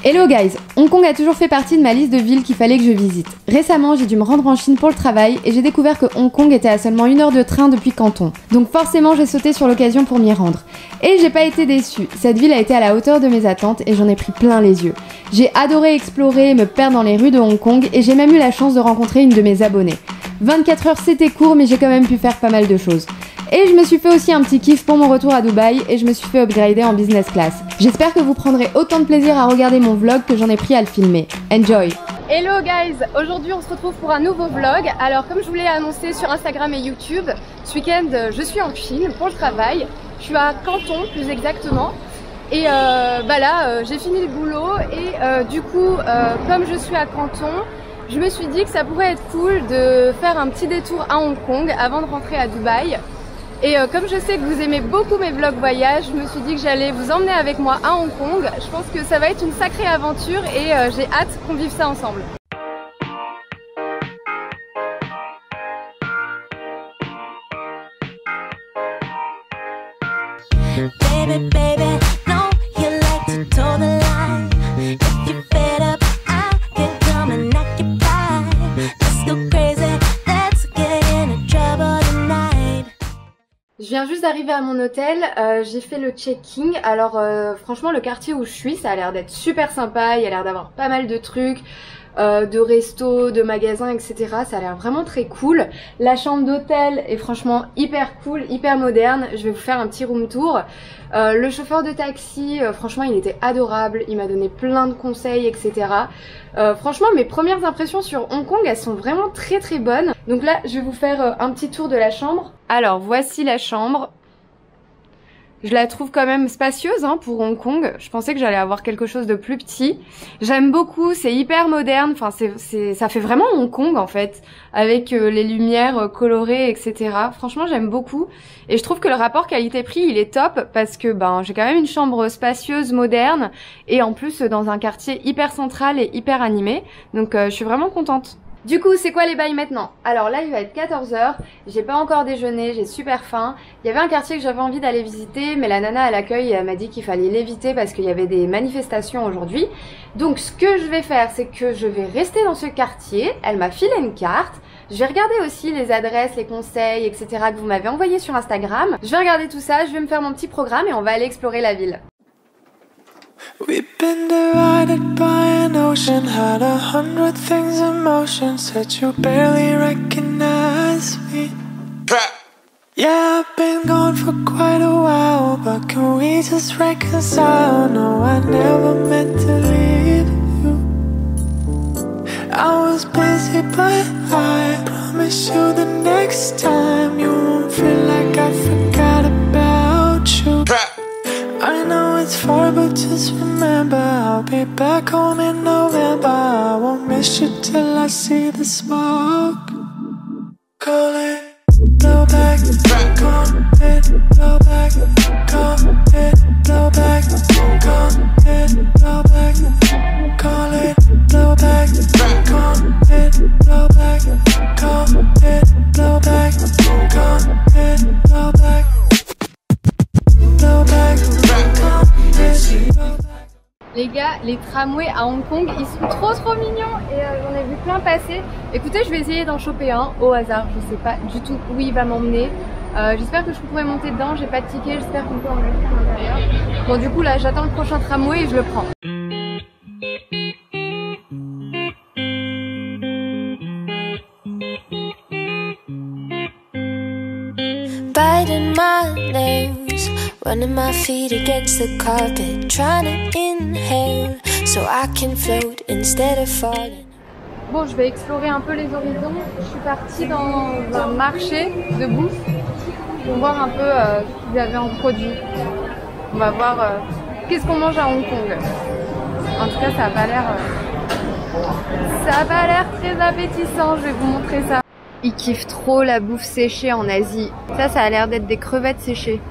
Hello guys, Hong Kong a toujours fait partie de ma liste de villes qu'il fallait que je visite. Récemment, j'ai dû me rendre en Chine pour le travail et j'ai découvert que Hong Kong était à seulement 1 heure de train depuis Canton. Donc forcément, j'ai sauté sur l'occasion pour m'y rendre. Et j'ai pas été déçue, cette ville a été à la hauteur de mes attentes et j'en ai pris plein les yeux. J'ai adoré explorer et me perdre dans les rues de Hong Kong et j'ai même eu la chance de rencontrer une de mes abonnées. 24 heures c'était court mais j'ai quand même pu faire pas mal de choses. Et je me suis fait aussi un petit kiff pour mon retour à Dubaï et je me suis fait upgrader en business class. J'espère que vous prendrez autant de plaisir à regarder mon vlog que j'en ai pris à le filmer. Enjoy! Hello guys! Aujourd'hui on se retrouve pour un nouveau vlog. Alors comme je vous l'ai annoncé sur Instagram et YouTube, ce week-end je suis en Chine pour le travail. Je suis à Canton plus exactement. Et là j'ai fini le boulot et du coup comme je suis à Canton, je me suis dit que ça pourrait être cool de faire un petit détour à Hong Kong avant de rentrer à Dubaï. Et comme je sais que vous aimez beaucoup mes vlogs voyages, je me suis dit que j'allais vous emmener avec moi à Hong Kong. Je pense que ça va être une sacrée aventure et j'ai hâte qu'on vive ça ensemble. Baby, baby, no, you like to toe the line. If you're fed up, I can come and occupy. Let's go crazy, let's get into trouble tonight. Je viens juste d'arriver à mon hôtel, j'ai fait le check-in. Alors franchement le quartier où je suis, ça a l'air d'être super sympa, il y a l'air d'avoir pas mal de trucs. De restos, de magasins, etc. Ça a l'air vraiment très cool. La chambre d'hôtel est franchement hyper cool, hyper moderne. Je vais vous faire un petit room tour. Le chauffeur de taxi, franchement il était adorable, il m'a donné plein de conseils, etc. Franchement mes premières impressions sur Hong Kong, elles sont vraiment très très bonnes. Donc là je vais vous faire un petit tour de la chambre. Alors voici la chambre. Je la trouve quand même spacieuse hein, pour Hong Kong. Je pensais que j'allais avoir quelque chose de plus petit. J'aime beaucoup, c'est hyper moderne. Enfin, ça fait vraiment Hong Kong en fait, avec les lumières colorées, etc. Franchement, j'aime beaucoup. Et je trouve que le rapport qualité-prix, il est top parce que j'ai quand même une chambre spacieuse, moderne, et en plus dans un quartier hyper central et hyper animé. Donc, je suis vraiment contente. Du coup, c'est quoi les bails maintenant? Alors là, il va être 14 h, j'ai pas encore déjeuné, j'ai super faim. Il y avait un quartier que j'avais envie d'aller visiter, mais la nana à l'accueil m'a dit qu'il fallait l'éviter parce qu'il y avait des manifestations aujourd'hui. Donc ce que je vais faire, c'est que je vais rester dans ce quartier. Elle m'a filé une carte. Je vais regarder aussi les adresses, les conseils, etc. que vous m'avez envoyés sur Instagram. Je vais regarder tout ça, je vais me faire mon petit programme et on va aller explorer la ville. We've been divided by an ocean, had 100 things in motion, said you barely recognize me. Yeah, I've been gone for quite a while, but can we just reconcile? No, I never meant to leave you. I was busy, but I promise you the next time you won't feel like I forgot about you. I know it's far, but just remember I'll be back home in November. I won't miss you till I see the smoke. Call it blowback, call it blowback, call it blowback, call it blowback, call it blowback, call it blowback, call it blowback, call it blowback. Les gars, les tramways à Hong Kong, ils sont trop mignons et j'en ai vu plein passer. Écoutez, je vais essayer d'en choper un au hasard, je sais pas du tout où il va m'emmener. J'espère que je pourrai monter dedans, j'ai pas de ticket, j'espère qu'on peut en rester à l'intérieur. Bon du coup là, j'attends le prochain tramway et je le prends. Biting my nails, running my feet against the carpet, trying to inhale so I can float instead of falling. Bon, je vais explorer un peu les horizons. Je suis partie dans un marché de bouffe pour voir un peu ce qu'ils avaient en produit. On va voir qu'est-ce qu'on mange à Hong Kong. En tout cas, ça a pas l'air très appétissant. Je vais vous montrer ça. Ils kiffent trop la bouffe séchée en Asie. Ça a l'air d'être des crevettes séchées.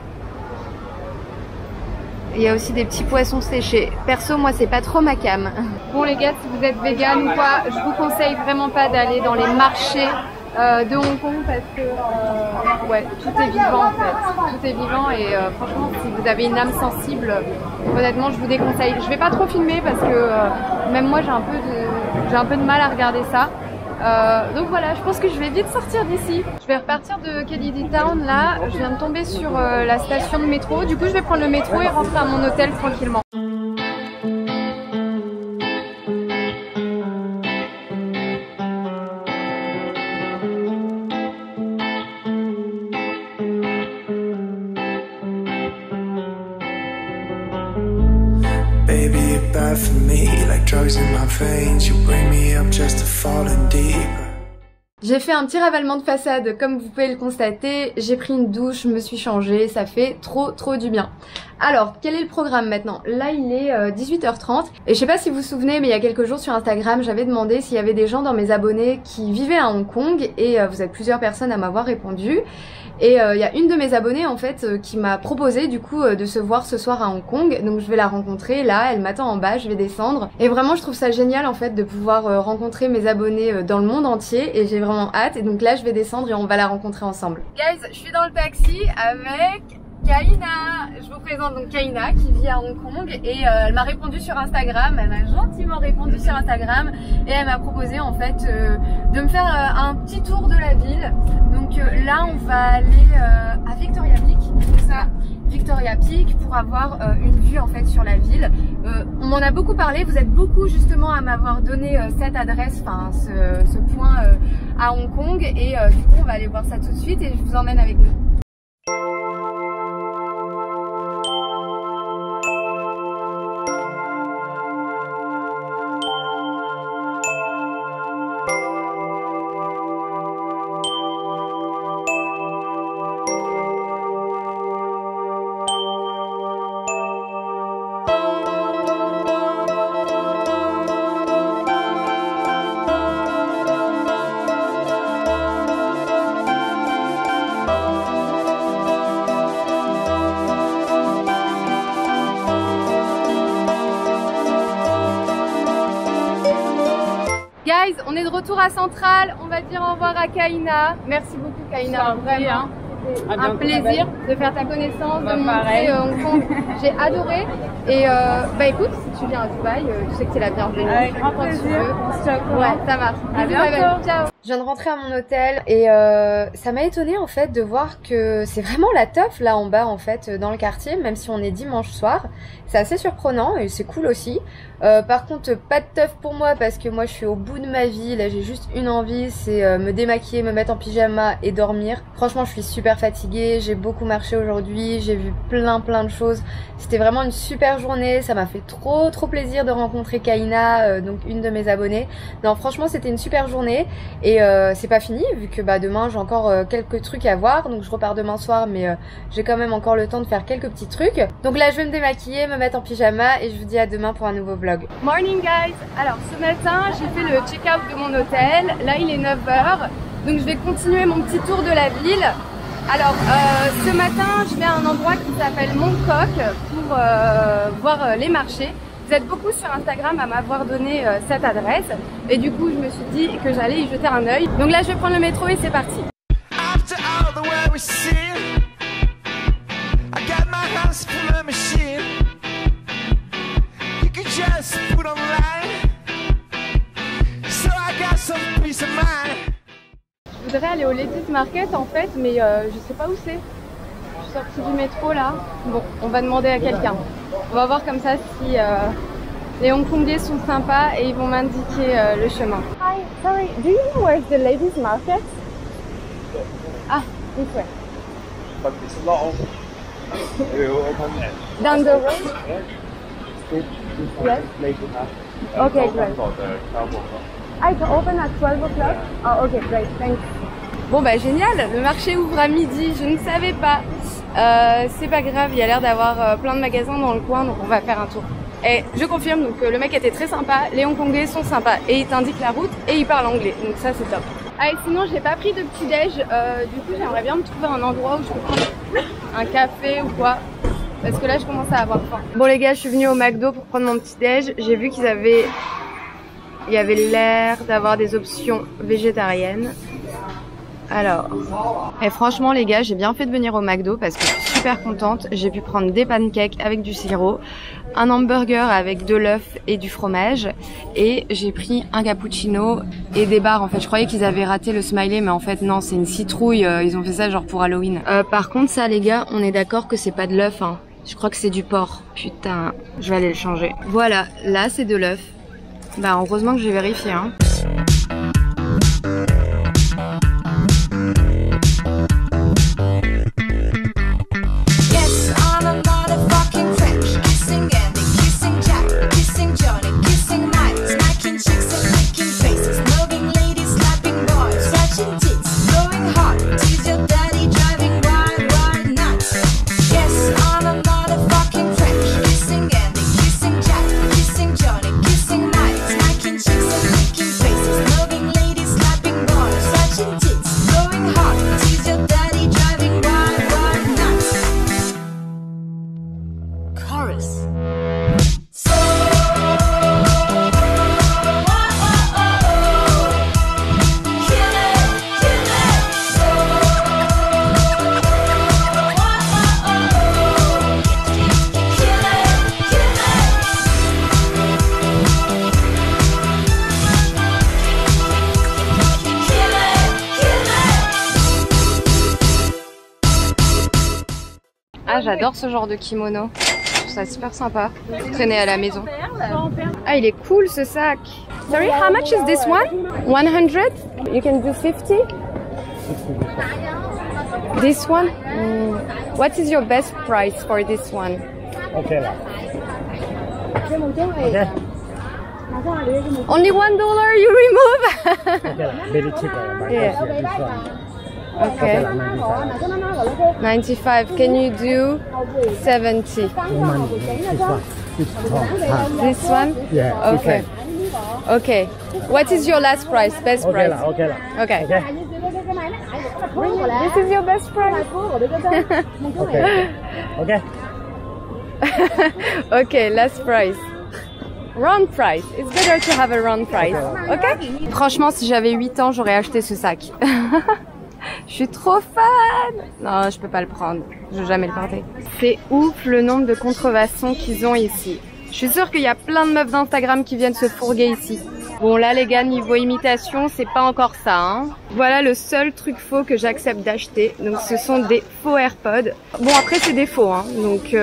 Il y a aussi des petits poissons séchés. Perso, moi, c'est pas trop ma came. Bon les gars, si vous êtes vegan ou quoi, je vous conseille vraiment pas d'aller dans les marchés de Hong Kong parce que ouais, tout est vivant en fait. Tout est vivant et franchement, si vous avez une âme sensible, honnêtement, je vous déconseille. Je vais pas trop filmer parce que même moi, j'ai un peu de mal à regarder ça. Donc voilà, je pense que je vais vite sortir d'ici. Je vais repartir de Kennedy Town là. Je viens de tomber sur la station de métro. Du coup, je vais prendre le métro et rentrer à mon hôtel tranquillement. Baby, you're bad for me, like drugs in my veins. You bring me up just to fall in deeper. J'ai fait un petit ravalement de façade, comme vous pouvez le constater. J'ai pris une douche, je me suis changée, ça fait trop du bien. Alors, quel est le programme maintenant? Là, il est 18h30 et je sais pas si vous vous souvenez, mais il y a quelques jours sur Instagram, j'avais demandé s'il y avait des gens dans mes abonnés qui vivaient à Hong Kong et vous êtes plusieurs personnes à m'avoir répondu. Et il y a une de mes abonnées en fait qui m'a proposé du coup de se voir ce soir à Hong Kong. Donc je vais la rencontrer là, elle m'attend en bas, je vais descendre. Et vraiment je trouve ça génial en fait de pouvoir rencontrer mes abonnés dans le monde entier et j'ai vraiment hâte. Et donc là je vais descendre et on va la rencontrer ensemble. Guys, je suis dans le taxi avec Kaina. Je vous présente donc Kaina qui vit à Hong Kong et elle m'a répondu sur Instagram, elle m'a gentiment répondu sur Instagram et elle m'a proposé en fait de me faire un petit tour de la ville. Donc là on va aller à Victoria Peak, c'est ça, Victoria Peak pour avoir une vue en fait sur la ville. On m'en a beaucoup parlé, vous êtes beaucoup justement à m'avoir donné cette adresse, enfin ce point à Hong Kong et du coup on va aller voir ça tout de suite et je vous emmène avec nous. Guys, on est de retour à Central, on va dire au revoir à Kaina. Merci beaucoup Kaina, vraiment. C'était un plaisir de faire ta connaissance, de me montrer Hong Kong. J'ai adoré. Et bah écoute, si tu viens à Dubaï, tu sais que c'est la bienvenue. Avec grand plaisir. Ouais, ça marche. À bientôt. Ciao. Je viens de rentrer à mon hôtel et ça m'a étonnée en fait de voir que c'est vraiment la teuf là en bas en fait dans le quartier, même si on est dimanche soir. C'est assez surprenant et c'est cool aussi. Par contre, pas de teuf pour moi parce que moi je suis au bout de ma vie. Là j'ai juste une envie, c'est me démaquiller, me mettre en pyjama et dormir. Franchement je suis super fatiguée, j'ai beaucoup marché aujourd'hui, j'ai vu plein de choses. C'était vraiment une super journée, ça m'a fait trop plaisir de rencontrer Kaina, donc une de mes abonnées. Non franchement c'était une super journée et c'est pas fini vu que bah demain j'ai encore quelques trucs à voir, donc je repars demain soir mais j'ai quand même encore le temps de faire quelques petits trucs. Donc là je vais me démaquiller, me mettre en pyjama et je vous dis à demain pour un nouveau vlog. Morning guys. Alors ce matin j'ai fait le check-out de mon hôtel, là il est 9h, donc je vais continuer mon petit tour de la ville. Alors ce matin je vais à un endroit qui s'appelle Mongkok pour voir les marchés. Vous êtes beaucoup sur Instagram à m'avoir donné cette adresse et du coup je me suis dit que j'allais y jeter un œil. Donc là je vais prendre le métro et c'est parti. Je voudrais aller au Ladies Market en fait, mais je sais pas où c'est. Je suis sortie du métro là. Bon, on va demander à quelqu'un. On va voir comme ça si les Hongkongais sont sympas et ils vont m'indiquer le chemin. Hi, sorry, do you know where's the Ladies Market? Ah, this way. But it's not will open at Down the road? Yes. later. Okay, great. For the 12 o'clock. Ah, it open at 12 o'clock? Oh, ok, great, thanks. Bon bah génial, le marché ouvre à midi, je ne savais pas. C'est pas grave, il y a l'air d'avoir plein de magasins dans le coin, donc on va faire un tour. Et je confirme, donc le mec était très sympa, les Hongkongais sont sympas et il t'indique la route et il parle anglais, donc ça c'est top. Ah et sinon j'ai pas pris de petit déj, du coup j'aimerais bien me trouver un endroit où je peux prendre un café ou quoi. Parce que là je commence à avoir faim. Bon les gars, je suis venue au McDo pour prendre mon petit déj, j'ai vu qu'il y avait l'air d'avoir des options végétariennes. Alors, et franchement les gars, j'ai bien fait de venir au McDo parce que je suis super contente. J'ai pu prendre des pancakes avec du sirop, un hamburger avec de l'œuf et du fromage, et j'ai pris un cappuccino et des barres. En fait, je croyais qu'ils avaient raté le smiley, mais en fait non, c'est une citrouille. Ils ont fait ça genre pour Halloween. Par contre, ça les gars, on est d'accord que c'est pas de l'œuf, hein. Je crois que c'est du porc. Putain, je vais aller le changer. Voilà, là c'est de l'œuf. Bah heureusement que j'ai vérifié, hein. Ah, j'adore ce genre de kimono. Je trouve ça super sympa. Traîner à la maison. Ah, il est cool ce sac. Sorry, how much is this one? 100? You can do 50? This one? What is your best price for this one? Okay. Okay. Only $1 you remove? Okay. Very cheap. Yeah. This one. Okay. 95. Can you do 70? Money. This one. This one? Yeah. Okay. Okay. What is your last price? Best price? Okay. Okay. Okay. This is your best price? Okay. Okay. Okay, last price. Round price. It's better to have a round price. Okay? Franchement, si j'avais 8 ans, j'aurais acheté ce sac. Je suis trop fan. Non, je peux pas le prendre. Je vais jamais le porter. C'est ouf le nombre de contrefaçons qu'ils ont ici. Je suis sûre qu'il y a plein de meufs d'Instagram qui viennent se fourguer ici. Bon là les gars, niveau imitation, c'est pas encore ça, hein. Voilà le seul truc faux que j'accepte d'acheter. Donc ce sont des faux AirPods. Bon après c'est des faux, hein. Donc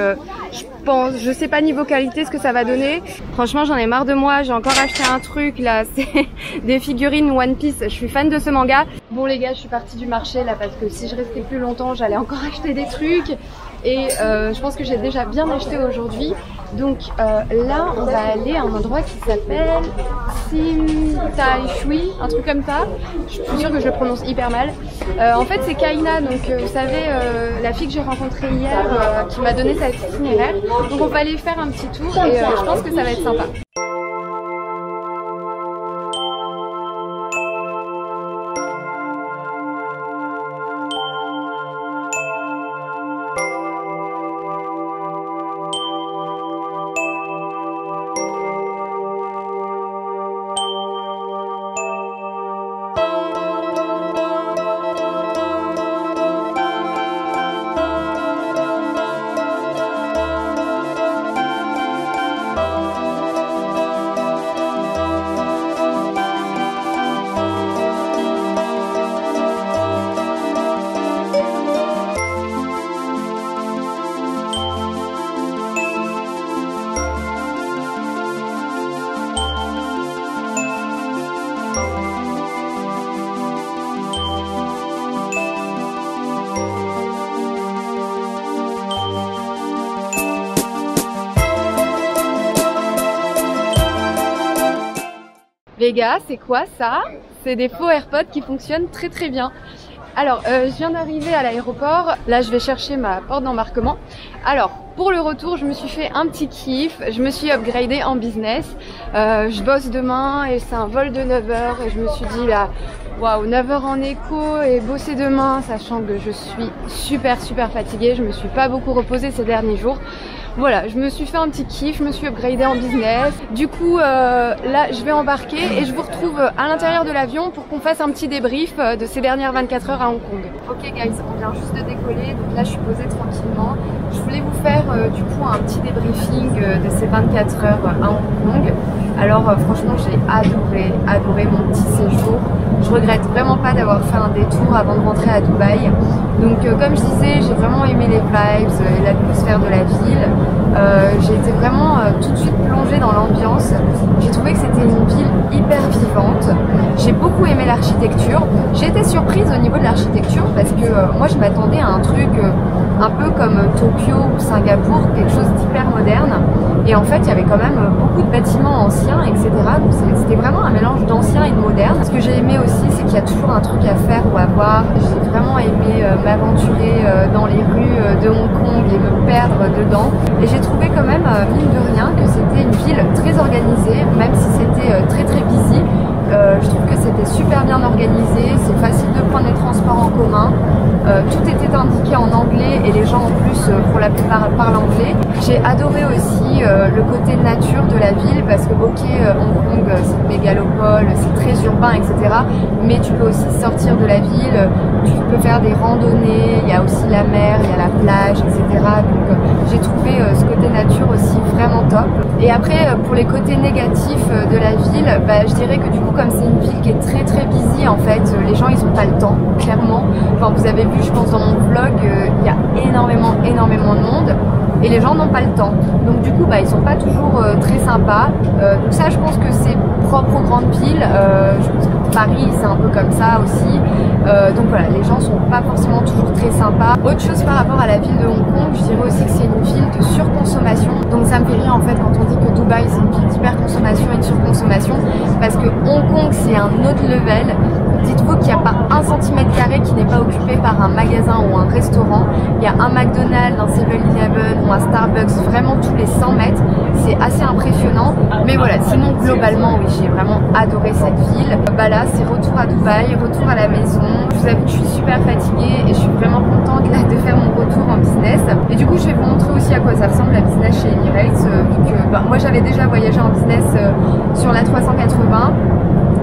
je sais pas niveau qualité ce que ça va donner. Franchement j'en ai marre de moi. J'ai encore acheté un truc là, c'est des figurines One Piece. Je suis fan de ce manga. Bon les gars, je suis partie du marché là parce que si je restais plus longtemps, j'allais encore acheter des trucs. Et je pense que j'ai déjà bien acheté aujourd'hui. Donc là, on va aller à un endroit qui s'appelle Sim Tai Shui, un truc comme ça. Je suis sûre que je le prononce hyper mal. En fait, c'est Kaina, donc vous savez, la fille que j'ai rencontrée hier, qui m'a donné cet itinéraire. Donc on va aller faire un petit tour et je pense que ça va être sympa. Les gars, c'est quoi ça? C'est des faux AirPods qui fonctionnent très très bien. Alors, je viens d'arriver à l'aéroport. Là, je vais chercher ma porte d'embarquement. Alors, pour le retour, je me suis fait un petit kiff. Je me suis upgradée en business. Je bosse demain et c'est un vol de 9 h. Et je me suis dit là, waouh, 9 h en écho et bosser demain, sachant que je suis super fatiguée. Je me suis pas beaucoup reposée ces derniers jours. Voilà, je me suis fait un petit kiff, je me suis upgradée en business. Du coup, là, je vais embarquer et je vous retrouve à l'intérieur de l'avion pour qu'on fasse un petit débrief de ces dernières 24 heures à Hong Kong. Ok guys, on vient juste de décoller, donc là je suis posée tranquillement. Je voulais vous faire du coup un petit débriefing de ces 24 heures à Hong Kong. Alors franchement, j'ai adoré mon petit séjour. Je regrette vraiment pas d'avoir fait un détour avant de rentrer à Dubaï. Donc comme je disais, j'ai vraiment aimé les vibes et l'atmosphère de la ville. J'ai été vraiment tout de suite plongée dans l'ambiance. J'ai trouvé que c'était une ville hyper vivante. J'ai beaucoup aimé l'architecture. J'ai été surprise au niveau de l'architecture parce que moi je m'attendais à un truc un peu comme Tokyo ou Singapour, quelque chose d'hyper moderne. Et en fait, il y avait quand même beaucoup de bâtiments anciens, etc. Donc c'était vraiment un mélange d'ancien et de moderne. Ce que j'ai aimé aussi, c'est qu'il y a toujours un truc à faire ou à voir. J'ai vraiment aimé m'aventurer dans les rues de Hong Kong et me perdre dedans. Et j'ai trouvé quand même, mine de rien, que c'était une ville très organisée, même si c'était très busy. Je trouve que c'était super bien organisé, c'est facile de prendre les transports en commun. Tout était indiqué en anglais et les gens en plus pour la plupart parlent anglais. J'ai adoré aussi le côté nature de la ville parce que ok, Hong Kong c'est une mégalopole, c'est très urbain, etc. Mais tu peux aussi sortir de la ville, tu peux faire des randonnées, il y a aussi la mer, il y a la plage, etc. Donc j'ai trouvé ce côté nature aussi vraiment top. Et après pour les côtés négatifs de la ville, je dirais que du coup comme c'est une ville qui est très busy en fait, les gens ils ont pas le temps, clairement. Enfin vous avez vu je pense dans mon vlog, il y a énormément de monde et les gens n'ont pas le temps. Donc du coup ils sont pas toujours très sympas. Donc ça je pense que c'est propre aux grandes villes. Je pense que Paris c'est un peu comme ça aussi. Donc voilà, les gens sont pas forcément toujours très sympas. Autre chose par rapport à la ville de Hong Kong, je dirais aussi que c'est une ville de surconsommation. Donc ça me fait rire en fait quand on dit que Dubaï c'est une ville d'hyperconsommation et de surconsommation parce que Hong Kong c'est un autre level. Dites-vous qu'il n'y a pas un centimètre carré qui n'est pas occupé par un magasin ou un restaurant. Il y a un McDonald's, un 7-Eleven ou un Starbucks vraiment tous les 100 mètres. C'est assez impressionnant. Mais voilà, sinon globalement, oui, j'ai vraiment adoré cette ville. Là, c'est retour à Dubaï, retour à la maison. Je vous avoue que je suis super fatiguée et je suis vraiment contente là, de faire mon retour en business. Et du coup, je vais vous montrer aussi à quoi ça ressemble la business chez Emirates. Vu que moi, j'avais déjà voyagé en business sur la 380.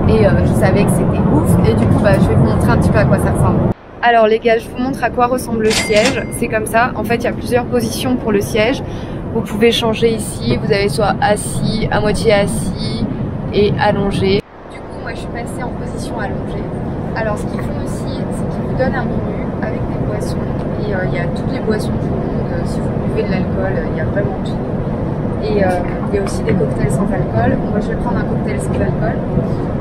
Et je savais que c'était ouf et du coup je vais vous montrer un petit peu à quoi ça ressemble. Alors les gars, je vous montre à quoi ressemble le siège. C'est comme ça, en fait il y a plusieurs positions pour le siège. Vous pouvez changer ici, vous avez soit assis, à moitié assis et allongé. Du coup moi je suis passée en position allongée. Alors ce qu'ils font aussi, c'est qu'ils vous donnent un menu avec des boissons. Et il y a toutes les boissons du monde, si vous buvez de l'alcool, il y a vraiment tout. Et il y a aussi des cocktails sans alcool. Moi je vais prendre un cocktail sans alcool.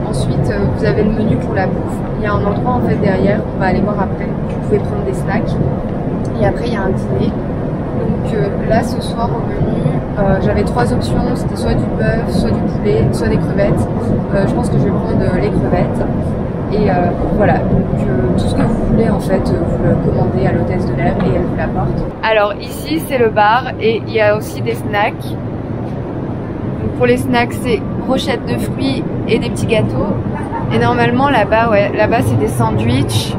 Ensuite vous avez le menu pour la bouffe. Il y a un endroit en fait derrière, on va aller voir après. Vous pouvez prendre des snacks. Et après il y a un dîner. Donc là ce soir au menu, j'avais trois options. C'était soit du bœuf, soit du poulet, soit des crevettes. Je pense que je vais prendre les crevettes. Et voilà, donc tout ce que vous voulez en fait, vous le commandez à l'hôtesse de l'air et elle vous l'apporte. Alors ici c'est le bar et il y a aussi des snacks. Donc pour les snacks c'est brochettes de fruits et des petits gâteaux. Et normalement là-bas, ouais, là-bas c'est des sandwichs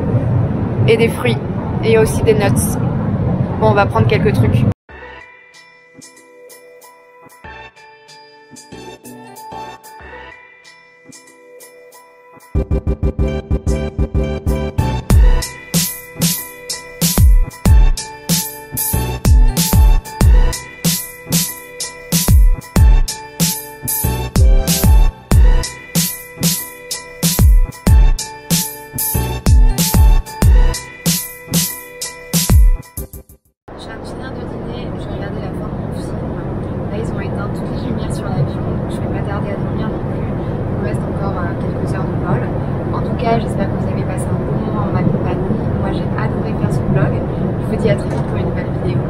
et des fruits. Et il y a aussi des nuts. Bon, on va prendre quelques trucs. J'espère que vous avez passé un bon moment en ma compagnie. Moi j'ai adoré faire ce vlog. Je vous dis à très vite pour une nouvelle vidéo.